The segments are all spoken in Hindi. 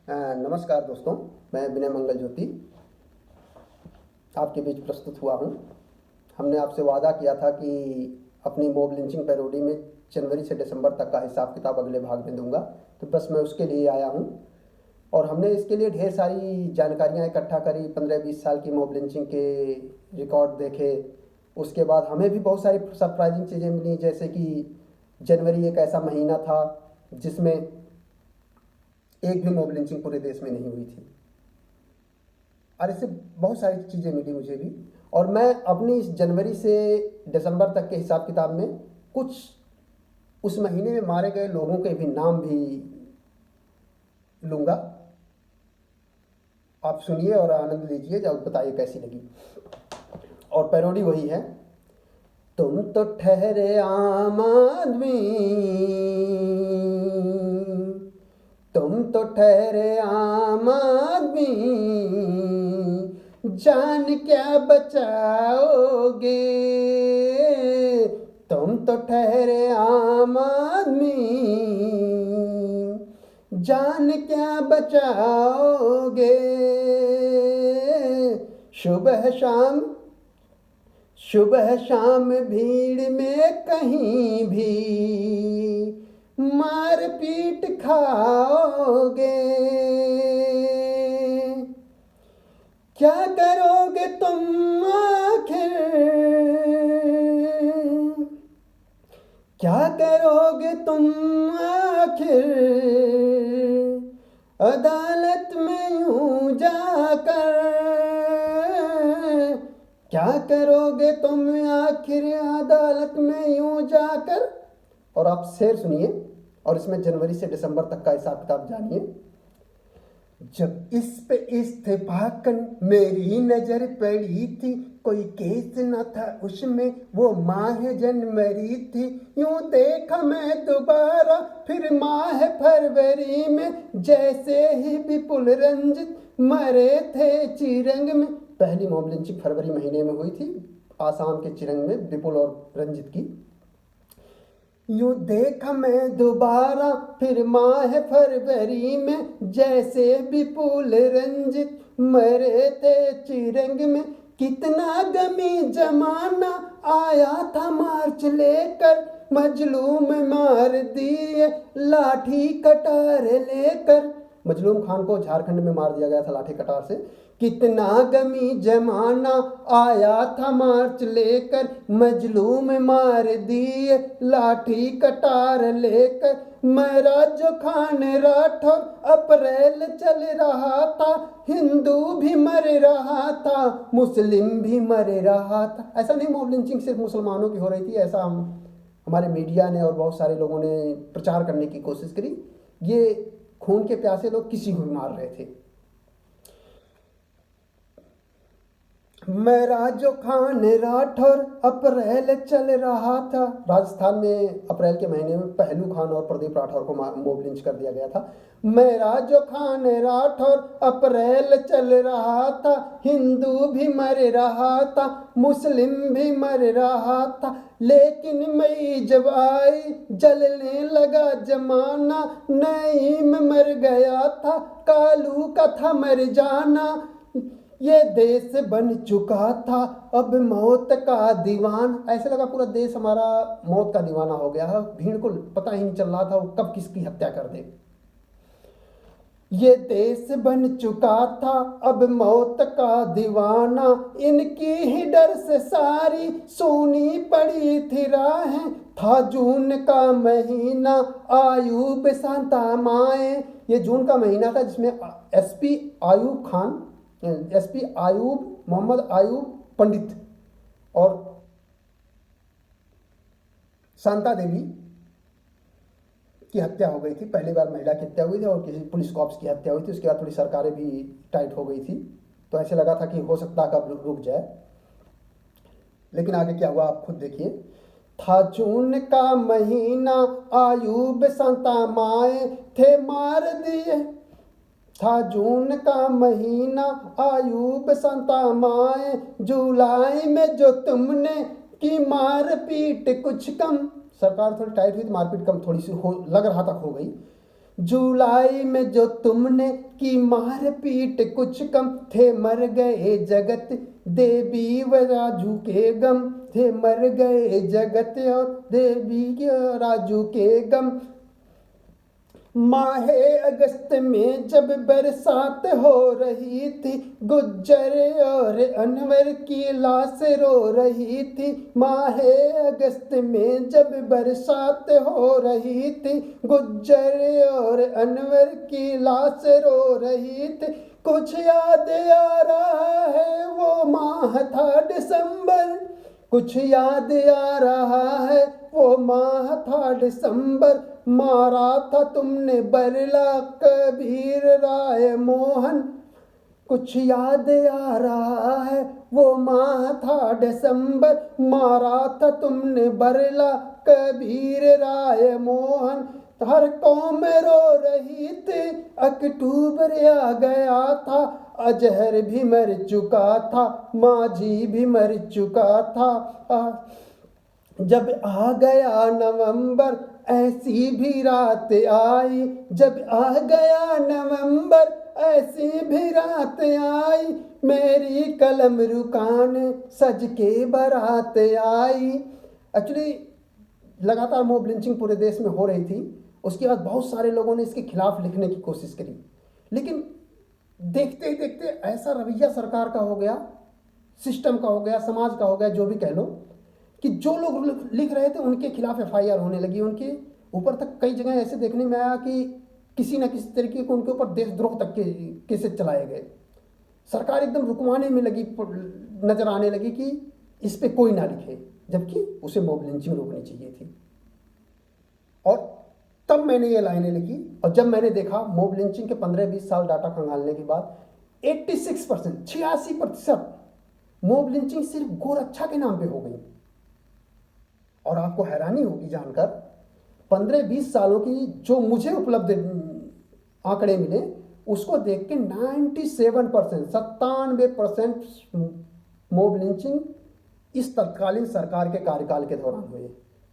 नमस्कार दोस्तों, मैं विनय मंगल ज्योति आपके बीच प्रस्तुत हुआ हूँ। हमने आपसे वादा किया था कि अपनी मॉब लिंचिंग पैरोडी में जनवरी से दिसंबर तक का हिसाब किताब अगले भाग में दूंगा, तो बस मैं उसके लिए आया हूँ। और हमने इसके लिए ढेर सारी जानकारियाँ इकट्ठा करी, 15-20 साल की मॉब लिंचिंग के रिकॉर्ड देखे। उसके बाद हमें भी बहुत सारी सरप्राइजिंग चीज़ें मिली, जैसे कि जनवरी एक ऐसा महीना था जिसमें एक भी मॉब लिंचिंग पूरे देश में नहीं हुई थी। और इससे बहुत सारी चीज़ें मिली मुझे भी। और मैं अपनी इस जनवरी से दिसंबर तक के हिसाब किताब में कुछ उस महीने में मारे गए लोगों के भी नाम भी लूँगा। आप सुनिए और आनंद लीजिए, जब बताइए कैसी लगी। और पैरोडी वही है, तुम तो ठहरे आम आदमी, तुम तो ठहरे आम आदमी, जान क्या बचाओगे। तुम तो ठहरे आम आदमी, जान क्या बचाओगे। सुबह शाम सुबह शाम भीड़ में कहीं भी मार पीट खाओगे। क्या करोगे तुम आखिर, क्या करोगे तुम आखिर, अदालत में यूं जाकर। क्या करोगे तुम आखिर अदालत में यूं जाकर। और आप शेर सुनिए और इसमें जनवरी से दिसंबर तक का हिसाब किताब जानिए। जब इस पे इस्तेफाकन मेरी नजर पड़ी थी, कोई केस न था उसमें, वो माह जनवरी थी। यूं देखा मैं दोबारा फिर माह फरवरी में, जैसे ही विपुल रंजित मरे थे चिरंग में। पहली मॉब लिंचिंग फरवरी महीने में हुई थी, आसाम के चिरंग में, विपुल और रंजित की। यूं देखा मैं दोबारा फिर माह फरवरी में, जैसे विपुल रंजित मरे थे चिरंग में। कितना गमी जमाना आया था मार्च लेकर, मजलूम मार दिए लाठी कटार लेकर। मजलूम खान को झारखंड में मार दिया गया था लाठी कटार से। कितना गमी जमाना आया था मार्च लेकर, मजलूम मार दिए लाठी कटार लेकर। मेरा जो खान राठौर अप्रैल चल रहा था, हिंदू भी मर रहा था, मुस्लिम भी मर रहा था। ऐसा नहीं मॉब लिंचिंग सिर्फ मुसलमानों की हो रही थी, ऐसा हमारे मीडिया ने और बहुत सारे लोगों ने प्रचार करने की कोशिश करी। ये खून के प्यासे लोग किसी को भी मार रहे थे। मेरा जो खान राठौर अप्रैल चल रहा था, राजस्थान में अप्रैल के महीने में पहलू खान और प्रदीप राठौर को मॉब लिंच कर दिया गया था। मेरा जो खान राठौर अप्रैल चल रहा था, हिंदू भी मर रहा था, मुस्लिम भी मर रहा था। लेकिन मई जब आई जलने लगा जमाना, नईम मर गया था, कालू का था मर जाना। ये देश बन चुका था अब मौत का दीवान। ऐसे लगा पूरा देश हमारा मौत का दीवाना हो गया है, भीड़ को पता ही नहीं चल रहा था वो कब किसकी हत्या कर दे। ये देश बन चुका था अब मौत का दीवाना, इनकी ही डर से सारी सोनी पड़ी थी राहें। था जून का महीना आयूब शांता माए। ये जून का महीना था जिसमें एसपी आयूब खान, एसपी आयूब, मोहम्मद आयूब पंडित और शांता देवी की हत्या हो गई थी। पहली बार महिला की हत्या हुई थी और किसी पुलिस कॉप्स की हत्या हुई थी। उसके बाद थोड़ी सरकारें भी टाइट हो गई थी, तो ऐसे लगा था कि हो सकता कब रुक जाए, लेकिन आगे क्या हुआ आप खुद देखिए। था जून का महीना आयूब शांता माए थे मार दिए। था जून का महीना आयूब शांता माए, जुलाई में जो तुमने की मारपीट कुछ कम। सरकार थोड़ी टाइट हुई तो मारपीट कम थोड़ी सी हो लग रहा था हो गई। जुलाई में जो तुमने की मार पीट कुछ कम थे मर गए जगत देवी व राजू के गम थे मर गए जगत और देवी व राजू के गम। माहे अगस्त में जब बरसात हो रही थी गुज्जर और अनवर की लाश रो रही थी। माहे अगस्त में जब बरसात हो रही थी गुज्जर और अनवर की लाश रो रही थी। कुछ याद आ रहा है वो माह था दिसंबर, कुछ याद आ रहा है वो माह था दिसंबर। मारा था तुमने बरला कबीर राय मोहन, कुछ याद आ रहा है वो माह था दिसंबर। मारा था तुमने बरला कबीर राय मोहन। हर कौम रो रही थी अक्टूबर आ गया था। अजहर भी मर चुका था माझी भी मर चुका था। जब आ गया नवंबर ऐसी भी रात आई, जब आ गया नवंबर ऐसी भी रात आई। मेरी कलम रुकाने सज के बारात आई। एक्चुअली लगातार मॉब लिंचिंग पूरे देश में हो रही थी। उसके बाद बहुत सारे लोगों ने इसके खिलाफ लिखने की कोशिश करी, लेकिन देखते ही देखते ऐसा रवैया सरकार का हो गया, सिस्टम का हो गया, समाज का हो गया, जो भी कह लो, कि जो लोग लिख रहे थे उनके खिलाफ एफआईआर होने लगी। उनके ऊपर तक कई जगह ऐसे देखने में आया कि किसी न किसी तरीके को उनके ऊपर देशद्रोह तक के केसेस चलाए गए। सरकार एकदम रुकवाने में लगी, नजर आने लगी कि इस पे कोई ना लिखे, जबकि उसे मॉब लिंचिंग रोकनी चाहिए थी। और तब मैंने ये लाइनें लिखी, और जब मैंने देखा मॉब लिंचिंग के 15-20 साल डाटा खंगालने के बाद 86% मॉब लिंचिंग सिर्फ गोरक्षा के नाम पे हो गई। और आपको हैरानी होगी जानकर 15-20 सालों की जो मुझे उपलब्ध आंकड़े मिले उसको देख के 97% मॉब लिंचिंग इस तत्कालीन सरकार के कार्यकाल के दौरान हुए।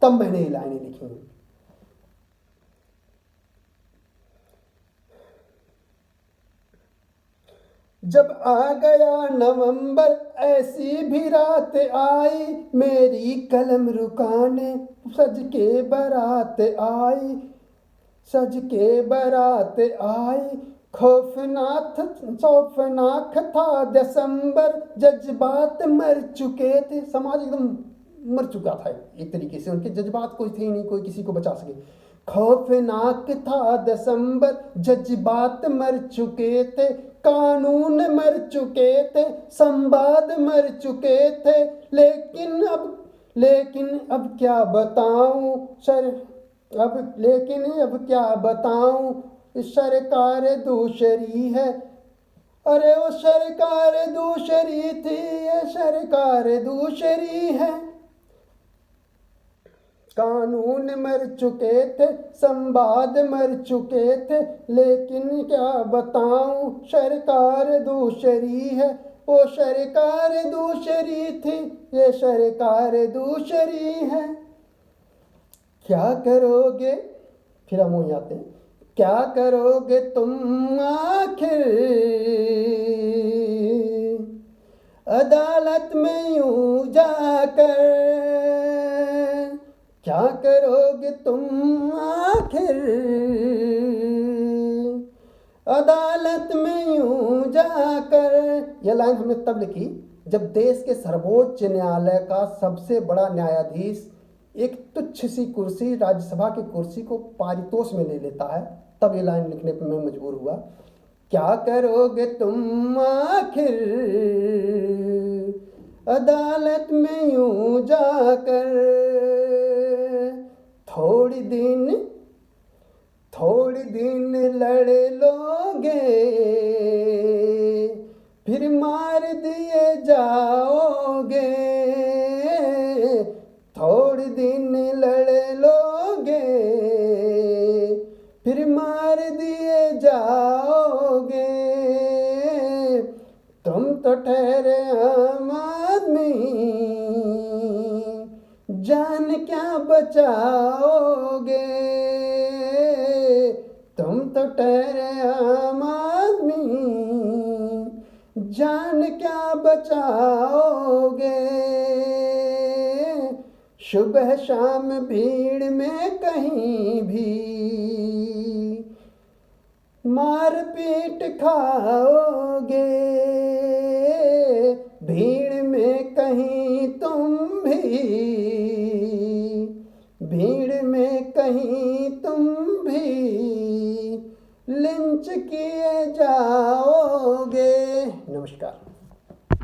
तब मैंने ये लाइनें लिखी हैं। जब आ गया नवंबर ऐसी भी रात आई, मेरी कलम रुकाने सज के बारात आई, सज के बारात आई। खौफनाक था दिसंबर, जज्बात मर चुके थे। समाज एकदम मर चुका था एक तरीके से, उनके जज्बात कोई थे ही नहीं, कोई किसी को बचा सके। खौफनाक था दिसंबर, जज्बात मर चुके थे, कानून मर चुके थे, संवाद मर चुके थे। लेकिन अब क्या बताऊं अब क्या बताऊं, सरकार दूसरी है। अरे वो सरकार दूसरी थी, ये सरकार दूसरी है। कानून मर चुके थे, संवाद मर चुके थे, लेकिन क्या बताऊं सरकार दूसरी है। वो सरकार दूसरी थी, ये सरकार दूसरी है। क्या करोगे, फिर हम वहीं आते हैं, क्या करोगे तुम आखिर अदालत में यूं जाकर, क्या करोगे तुम आखिर अदालत में यूं जाकर। यह लाइन हमने तब लिखी जब देश के सर्वोच्च न्यायालय का सबसे बड़ा न्यायाधीश एक तुच्छ सी कुर्सी, राज्यसभा की कुर्सी को पारितोष में ले लेता है। तब ये लाइन लिखने पर मैं मजबूर हुआ। क्या करोगे तुम आखिर अदालत में यूं जाकर, थोड़ी दिन लड़ लोगे फिर मार दिए जाओगे, थोड़ी दिन लड़ लोगे फिर मार दिए जाओगे। तुम तो ठहरे आम आदमी, जान क्या बचाओगे। तुम ठहरे आम आदमी, जान क्या बचाओगे। सुबह शाम भीड़ में कहीं भी मार पीट खाओगे। भीड़ में कहीं तुम भी, भीड़ में कहीं तुम भी लिंच किए जाओगे। नमस्कार।